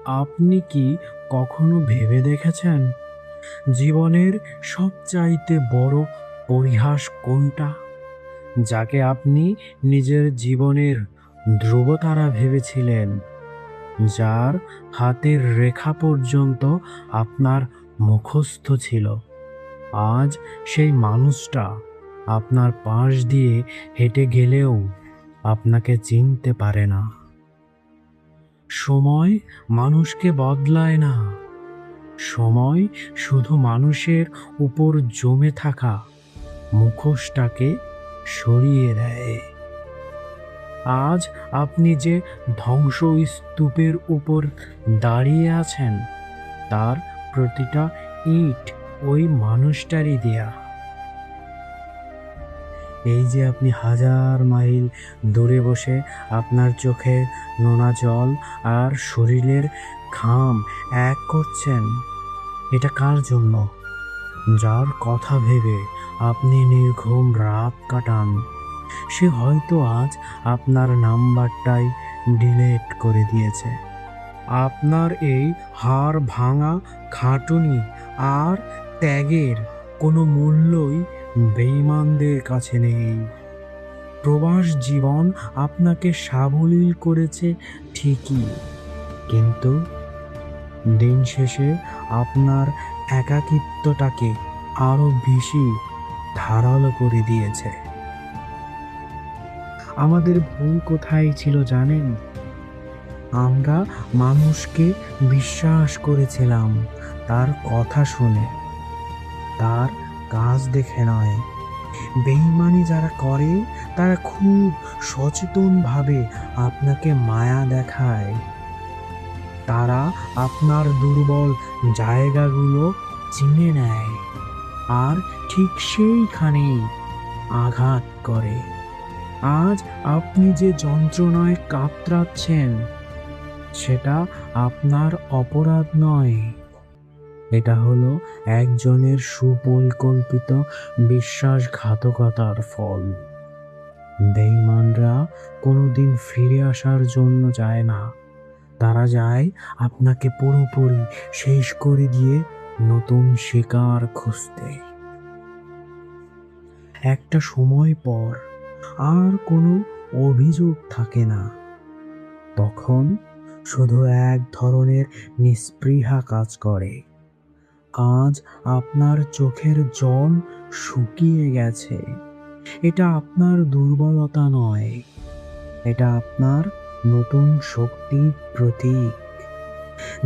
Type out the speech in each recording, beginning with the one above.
আপনি কি কখনো ভেবে দেখেছেন জীবনের সবচাইতে বড় পরিহাস কোনটা? যাকে আপনি নিজের জীবনের ধ্রুবতারা ভেবেছিলেন, যার হাতের রেখা পর্যন্ত আপনার মুখস্থ ছিল, আজ সেই মানুষটা আপনার পাশ দিয়ে হেঁটে গেলেও আপনাকে চিনতে পারে না। সময় মানুষকে বদলায় না, সময় শুধু মানুষের উপর জমে থাকা মুখোশটাকে সরিয়ে দেয়। আজ আপনি যে ধ্বংসস্তূপের উপর দাঁড়িয়ে আছেন, তার প্রতিটা ইট ওই মানুষটারই দেয়া। এই যে আপনি হাজার মাইল দূরে বসে আপনার চোখে নোনা জল আর শরীরের ঘাম এক করছেন, এটা কার জন্য? যার কথা ভেবে আপনি নির্ঘুম রাত কাটান, সে হয়তো আজ আপনার নাম্বারটাই ডিলিট করে দিয়েছে। আপনার এই হাড় ভাঙা খাটুনি আর ত্যাগের কোনো মূল্যই বেঈমানদের কাছে নেই। প্রবাস জীবন আপনাকে সাবলীল করেছে ঠিকই, কিন্তু দিন শেষে আপনার একাকিত্বটাকে আরো বেশি ধারালো করে দিয়েছে। আমাদের ভুল কোথায় ছিল জানেন? আমরা মানুষকে বিশ্বাস করেছিলাম তার কথা শুনে, তার কাজ দেখে নয়। বেঈমানি যারা করে তারা খুব সচেতনভাবে আপনাকে মায়া দেখায়। তারা আপনার দুর্বল জায়গাগুলো চিনে নেয় আর ঠিক সেইখানেই আঘাত করে। আজ আপনি যে যন্ত্রণায় কাতরাচ্ছেন, সেটা আপনার অপরাধ নয়, এটা হলো একজনের সুপরিকল্পিত বিশ্বাসঘাতকতার ফল। বেঈমানরা কোনোদিন ফিরে আসার জন্য যায় না, তারা যায় আপনাকে পুরোপুরি শেষ করে দিয়ে নতুন শিকার খুঁজতে। একটা সময় পর আর কোনো অভিযোগ থাকে না, তখন শুধু এক ধরনের নিস্পৃহা কাজ করে। আজ আপনার চোখের জল শুকিয়ে গেছে, এটা আপনার দুর্বলতা নয়, এটা আপনার নতুন শক্তির প্রতীক।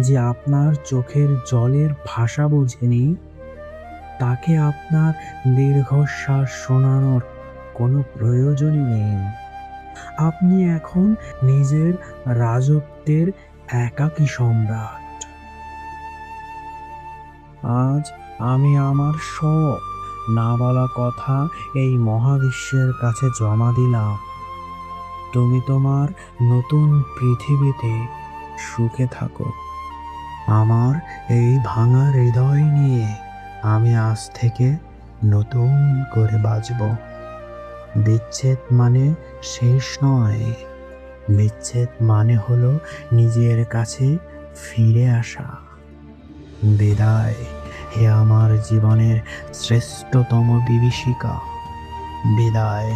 যে আপনার চোখের জলের ভাষা বোঝেনি, তাকে আপনার দীর্ঘশ্বাস শোনানোর কোনো প্রয়োজনই নেই। আপনি এখন নিজের রাজত্বের একাকী সম্রাট। আজ আমি আমার সব না বলা কথা এই মহাবিশ্বের কাছে জমা দিলাম। তুমি তোমার নতুন পৃথিবীতে সুখে থাকো। আমার এই ভাঙা হৃদয় নিয়ে আমি আজ থেকে নতুন করে বাঁচব। বিচ্ছেদ মানে শেষ নয়, বিচ্ছেদ মানে হলো নিজের কাছে ফিরে আসা। বিদায় হে আমার জীবনের শ্রেষ্ঠতম বিভীষিকা, বিদায়।